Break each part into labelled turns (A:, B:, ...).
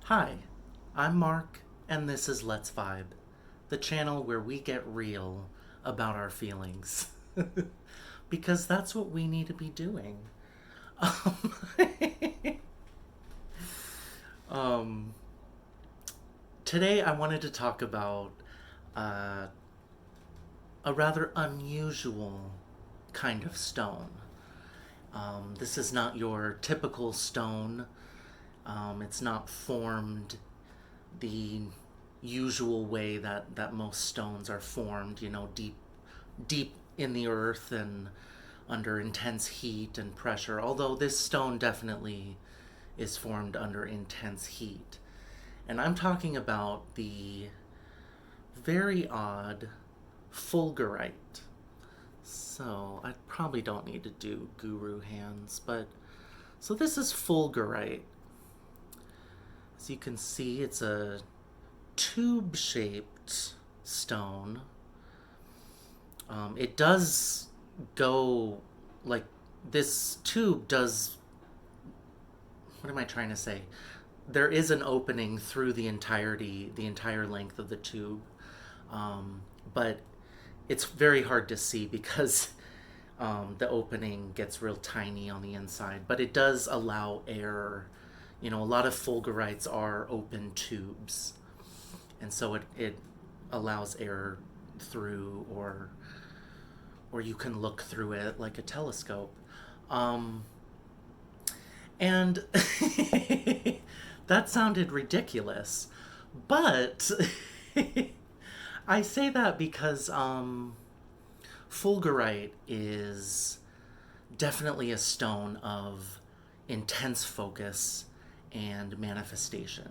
A: Hi, I'm Mark, and this is Let's Vibe, the channel where we get real about our feelings. Because that's what we need to be doing. Um, um, Today I wanted to talk about uh, a rather unusual kind of stone. This is not your typical stone. It's not formed the usual way that most stones are formed, deep in the earth and under intense heat and pressure. Although this stone definitely is formed under intense heat. And I'm talking about the very odd Fulgurite. So I probably don't need to do guru hands, but so this is Fulgurite. As you can see, it's a tube shaped stone. It does go like this tube does. What am I trying to say? There is an opening through the entire length of the tube, but it's very hard to see because the opening gets real tiny on the inside. But it does allow air. A lot of fulgurites are open tubes, and so it allows air through, or you can look through it like a telescope. Um, and that sounded ridiculous, but I say that because fulgurite is definitely a stone of intense focus and manifestation.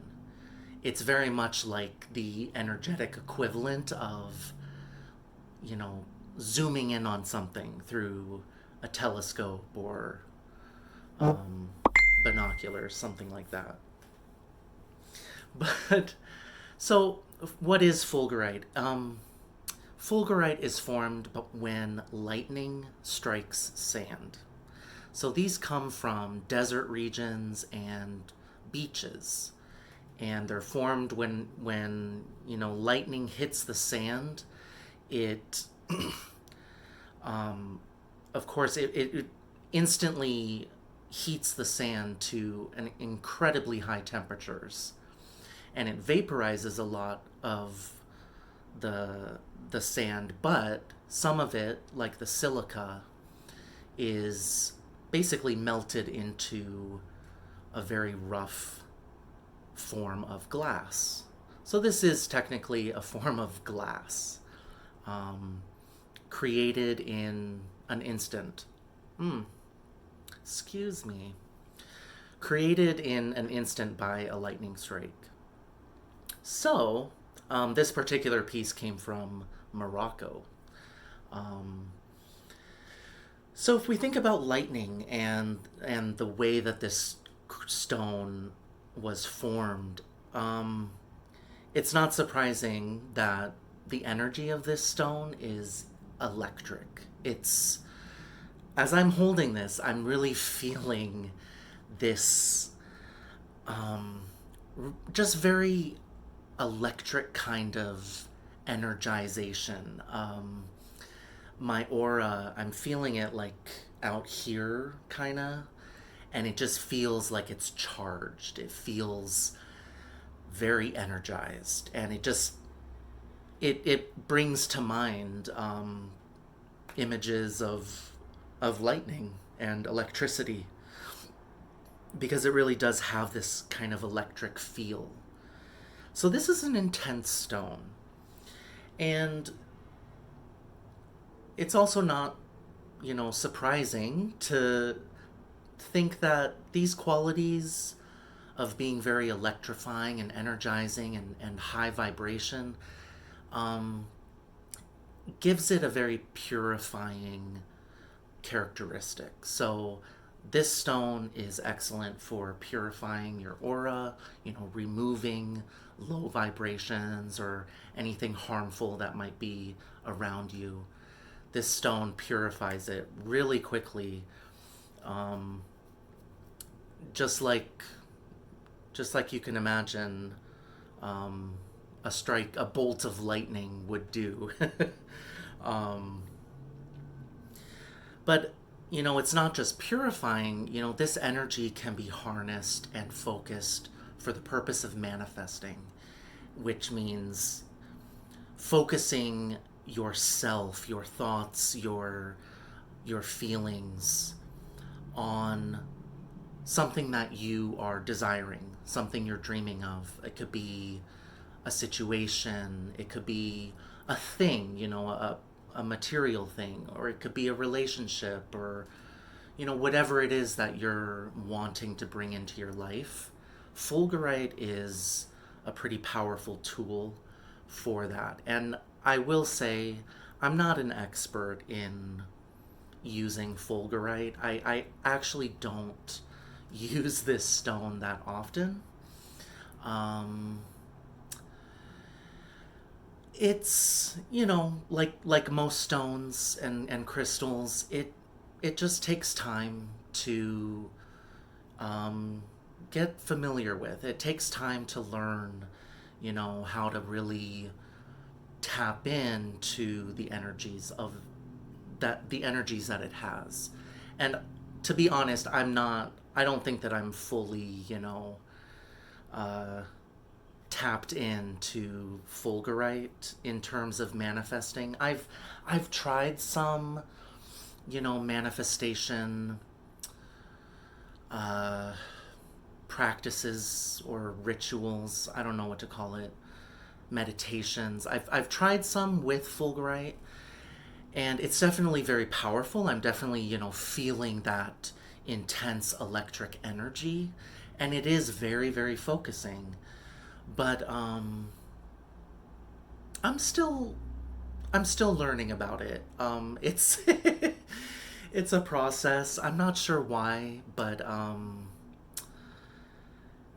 A: It's very much like the energetic equivalent of, you know, zooming in on something through a telescope or um, binoculars, something like that. But so, what is fulgurite? Fulgurite is formed when lightning strikes sand. So these come from desert regions and beaches, and they're formed when lightning hits the sand. It, of course, it instantly heats the sand to an incredibly high temperatures, and it vaporizes a lot of the sand, but some of it, like the silica, is basically melted into a very rough form of glass. So this is technically a form of glass, um, created in an instant. Mm, excuse me. Created in an instant by a lightning strike. So, this particular piece came from Morocco. Um, so if we think about lightning and the way that this stone was formed, it's not surprising that the energy of this stone is electric. It's As I'm holding this, I'm really feeling this um, just very electric kind of energization. My aura, I'm feeling it like out here, kind of, and it just feels like it's charged. It feels very energized, and it brings to mind images of lightning and electricity because it really does have this kind of electric feel. So this is an intense stone, and it's also not, surprising to think that these qualities of being very electrifying and energizing and high vibration um, gives it a very purifying characteristic. So this stone is excellent for purifying your aura, removing low vibrations or anything harmful that might be around you. This stone purifies it really quickly, um, just like just like you can imagine um, a bolt of lightning would do. um, but, it's not just purifying. This energy can be harnessed and focused for the purpose of manifesting, which means focusing yourself, your thoughts, your feelings on something that you are desiring, something you're dreaming of. It could be a situation, it could be a thing, a material thing, or it could be a relationship, or, whatever it is that you're wanting to bring into your life. Fulgurite is a pretty powerful tool for that. And I will say, I'm not an expert in using Fulgurite. I actually don't use this stone that often. Um, it's, like most stones and crystals, it just takes time to get familiar with. It takes time to learn, how to really tap into the energies that it has. And to be honest, I don't think that I'm fully, uh, tapped into Fulgurite in terms of manifesting. I've tried some, manifestation uh, practices or rituals. I don't know what to call it. Meditations. I've tried some with Fulgurite, and it's definitely very powerful. I'm definitely, feeling that intense electric energy, and it is very, very focusing. But I'm still I'm still learning about it. It's it's a process. I'm not sure why, but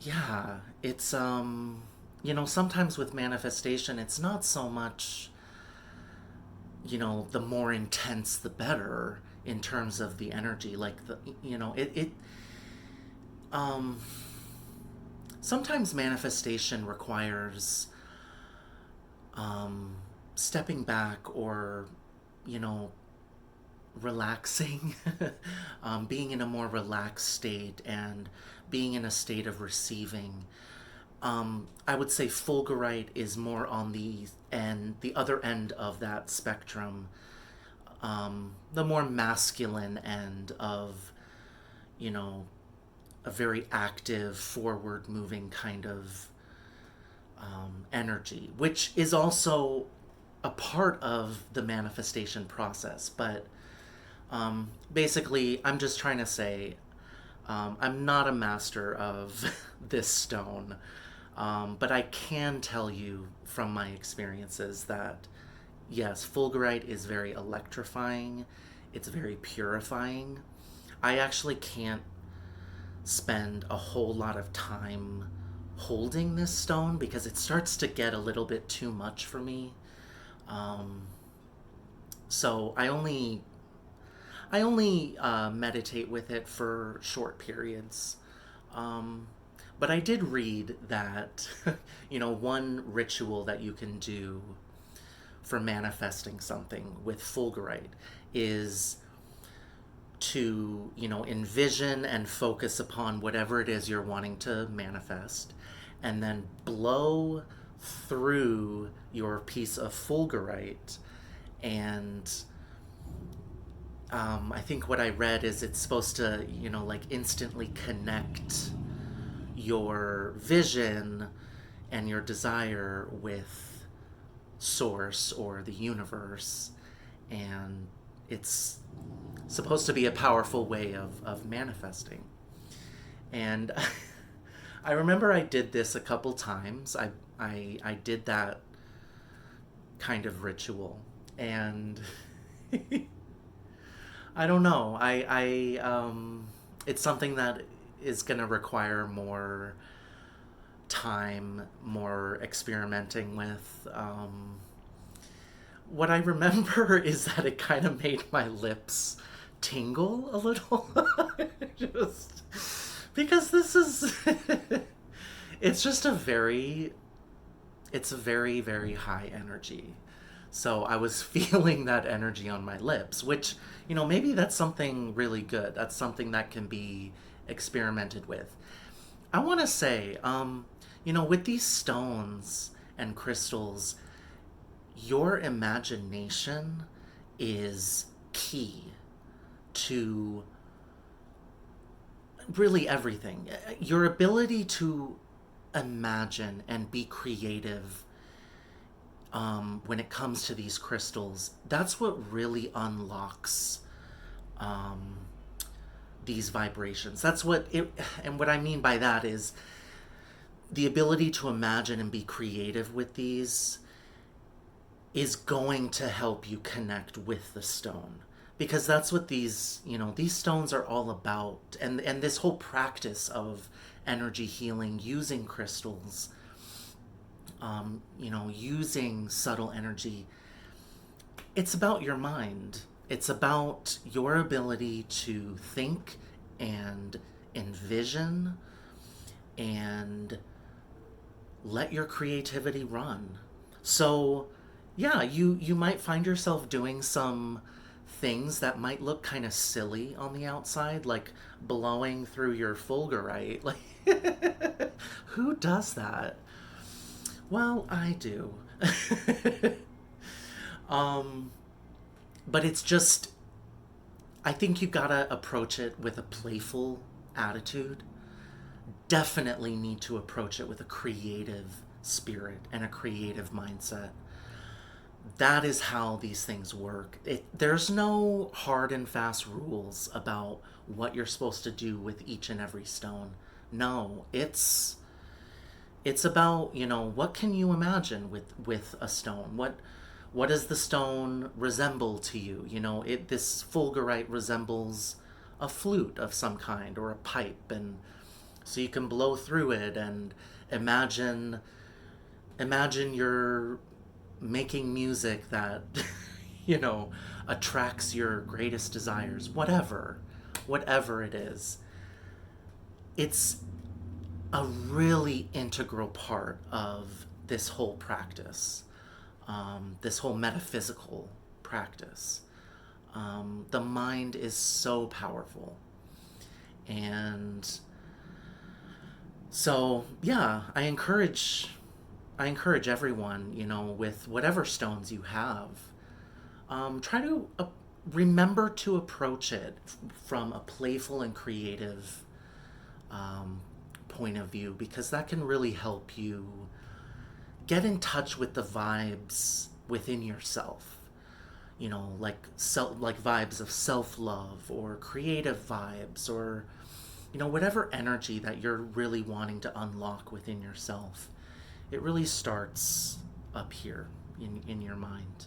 A: yeah, it's sometimes with manifestation, it's not so much, the more intense the better in terms of the energy. Like it um sometimes manifestation requires um stepping back, or you know relaxing, being in a more relaxed state and being in a state of receiving. I would say Fulgurite is more on the other end of that spectrum, the more masculine end of, you know, a very active, forward moving kind of energy, which is also a part of the manifestation process. But basically, I'm just trying to say I'm not a master of this stone. But I can tell you from my experiences that yes, Fulgurite is very electrifying. It's very purifying. I actually can't spend a whole lot of time holding this stone because it starts to get a little bit too much for me. Um, so I only meditate with it for short periods. Um, but I did read that, one ritual that you can do for manifesting something with Fulgurite is to, envision and focus upon whatever it is you're wanting to manifest, and then blow through your piece of Fulgurite. And I think what I read is it's supposed to, like instantly connect your vision and your desire with source or the universe. And it's supposed to be a powerful way of manifesting. And I remember I did this a couple times. I did that kind of ritual. And I don't know. It's something that is going to require more time, more experimenting with. What I remember is that it kind of made my lips tingle a little. Just because this is It's just a very, it's a very, very high energy. So I was feeling that energy on my lips, which, maybe that's something really good. That's something that can be experimented with. I want to say, with these stones and crystals, your imagination is key to really everything. Your ability to imagine and be creative when it comes to these crystals, that's what really unlocks um, these vibrations. That's what it, and what I mean by that is the ability to imagine and be creative with these is going to help you connect with the stone, because that's what these stones are all about. And this whole practice of energy healing using crystals, using subtle energy, it's about your mind. It's about your ability to think and envision and let your creativity run. So, yeah, you might find yourself doing some things that might look kind of silly on the outside, like blowing through your fulgurite. Like, who does that? Well, I do. um, but it's just, I think you gotta approach it with a playful attitude. Definitely need to approach it with a creative spirit and a creative mindset. That is how these things work. There's no hard and fast rules about what you're supposed to do with each and every stone. No, it's about, what can you imagine with a stone? What does the stone resemble to you? This fulgurite resembles a flute of some kind or a pipe, and so you can blow through it and imagine you're making music that you know attracts your greatest desires, whatever it is. It's a really integral part of this whole practice, this whole metaphysical practice. The mind is so powerful. And so, yeah, I encourage everyone, with whatever stones you have, try to remember to approach it from a playful and creative um, point of view, because that can really help you get in touch with the vibes within yourself. Like vibes of self-love or creative vibes, or whatever energy that you're really wanting to unlock within yourself. It really starts up here in your mind.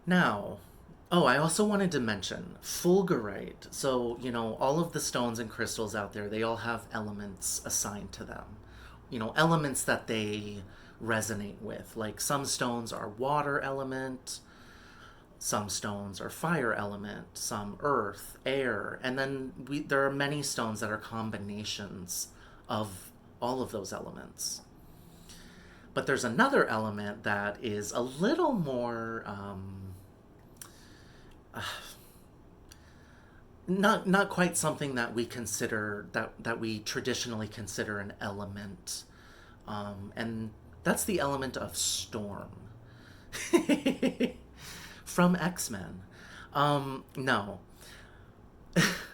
A: Now, oh, I also wanted to mention fulgurite. So, all of the stones and crystals out there, they all have elements assigned to them. Elements that they resonate with. Like some stones are water element, some stones are fire element, some earth, air, and then there are many stones that are combinations of all of those elements. But there's another element that is a little more not quite something that we consider that we traditionally consider an element, and that's the element of storm from X-Men. No,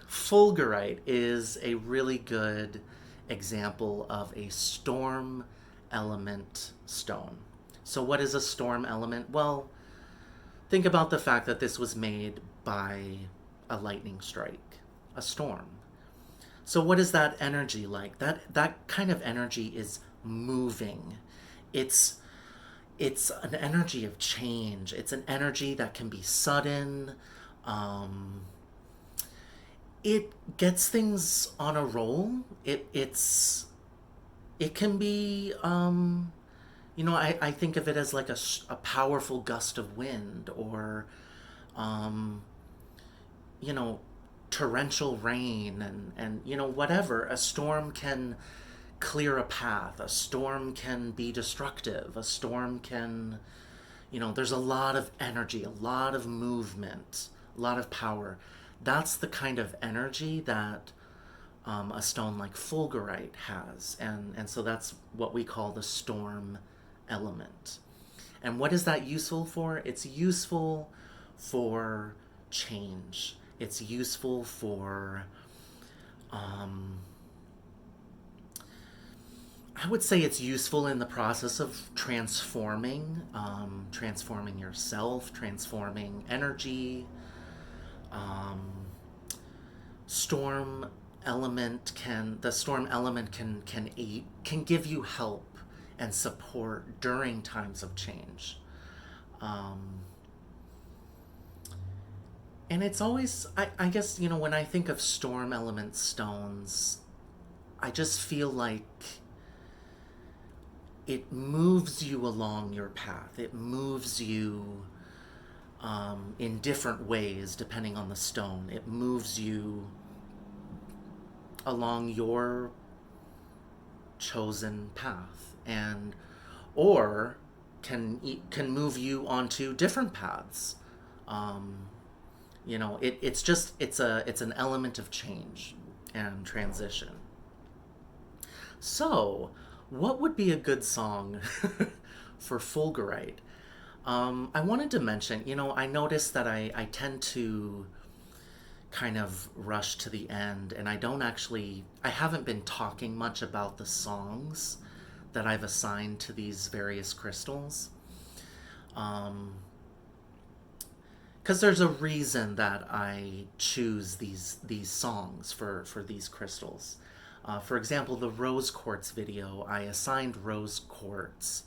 A: Fulgurite is a really good example of a storm element stone. So, what is a storm element? Well, think about the fact that this was made by a lightning strike, a storm. So, what is that energy like? That kind of energy is moving. It's it's an energy of change. It's an energy that can be sudden. Um, it gets things on a roll. It can be I think of it as like a powerful gust of wind, or um, you know torrential rain and whatever. A storm can clear a path. A storm can be destructive. A storm can, there's a lot of energy, a lot of movement, a lot of power. That's the kind of energy that a stone like Fulgurite has. And so that's what we call the storm element. And what is that useful for? It's useful for change. It's useful for, I would say it's useful in the process of transforming yourself, transforming energy. Um, storm the storm element can give you help and support during times of change. Um, and it's always, I guess, when I think of storm element stones, I just feel like it moves you along your path. It moves you in different ways depending on the stone. It moves you along your chosen path, and or can move you onto different paths. Um, it's an element of change and transition. So, what would be a good song for Fulgurite? I wanted to mention, I noticed that I tend to kind of rush to the end, and I haven't been talking much about the songs that I've assigned to these various crystals. Um, because there's a reason that I choose these songs for these crystals. For example, the rose quartz video, I assigned rose quartz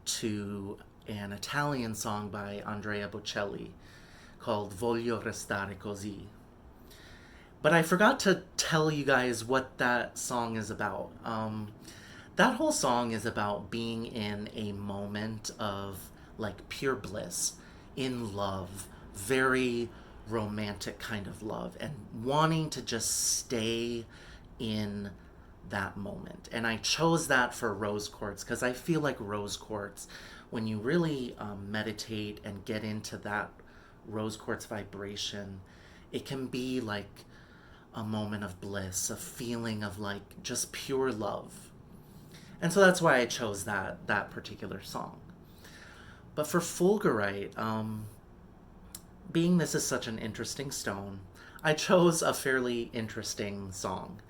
A: to an Italian song by Andrea Bocelli called Voglio restare così. But I forgot to tell you guys what that song is about. That whole song is about being in a moment of like pure bliss, in love, very romantic kind of love, and wanting to just stay in that moment. And I chose that for rose quartz because I feel like rose quartz, when you really meditate and get into that rose quartz vibration, it can be like a moment of bliss, a feeling of like just pure love. And so that's why I chose that particular song. But for Fulgurite, being this is such an interesting stone, I chose a fairly interesting song.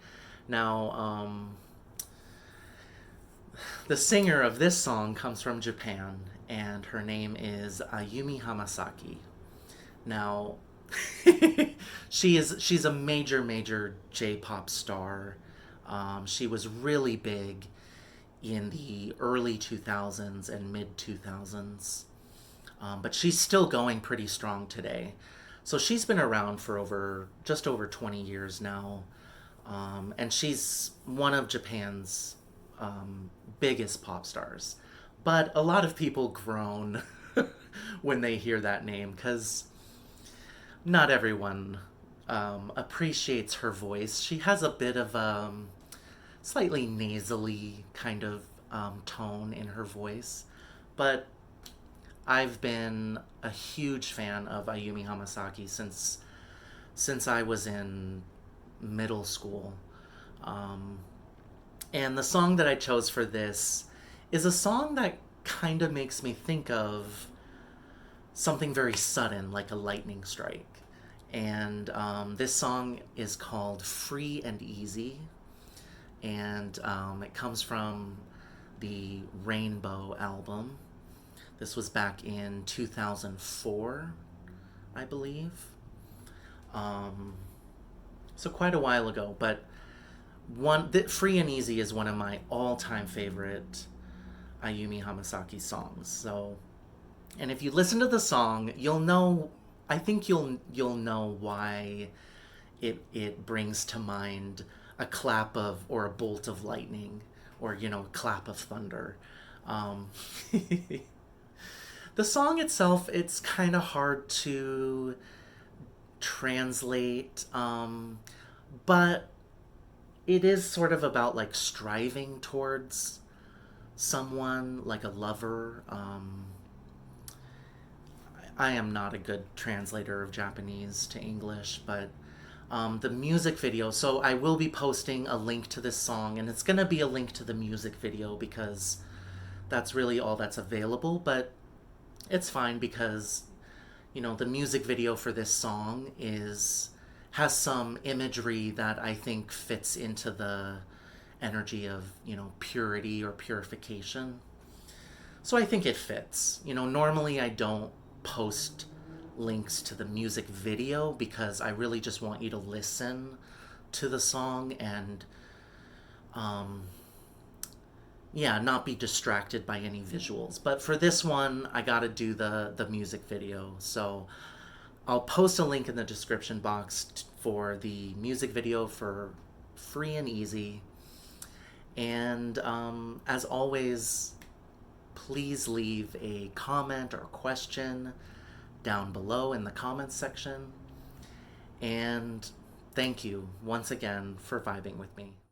A: Now, the singer of this song comes from Japan, and her name is Ayumi Hamasaki. Now, she's a major J-pop star. She was really big in the early 2000s and mid 2000s, but she's still going pretty strong today. So she's been around for just over 20 years now, and she's one of Japan's biggest pop stars. But a lot of people groan when they hear that name because not everyone appreciates her voice. She has a bit of slightly nasally kind of tone in her voice, but I've been a huge fan of Ayumi Hamasaki since I was in middle school. Um, and the song that I chose for this is a song that kind of makes me think of something very sudden, like a lightning strike. And this song is called Free and Easy, and it comes from the Rainbow album. This was back in 2004, I believe. Um, so quite a while ago, but Free and Easy is one of my all-time favorite Ayumi Hamasaki songs. So, and if you listen to the song, you'll know. I think you'll know why it brings to mind a clap of or a bolt of lightning, or a clap of thunder. Um, the song itself, it's kind of hard to translate, but it is sort of about like striving towards someone, like a lover. I am not a good translator of Japanese to English, but the music video. So I will be posting a link to this song, and it's going to be a link to the music video because that's really all that's available. But it's fine because, you know, the music video for this song has some imagery that I think fits into the energy of, you know, purity or purification. So I think it fits. You know, normally I don't post links to the music video because I really just want you to listen to the song and um, yeah, not be distracted by any visuals. But for this one, I gotta do the music video. So I'll post a link in the description box for the music video for free and easy. And as always, please leave a comment or question down below in the comments section. And thank you once again for vibing with me.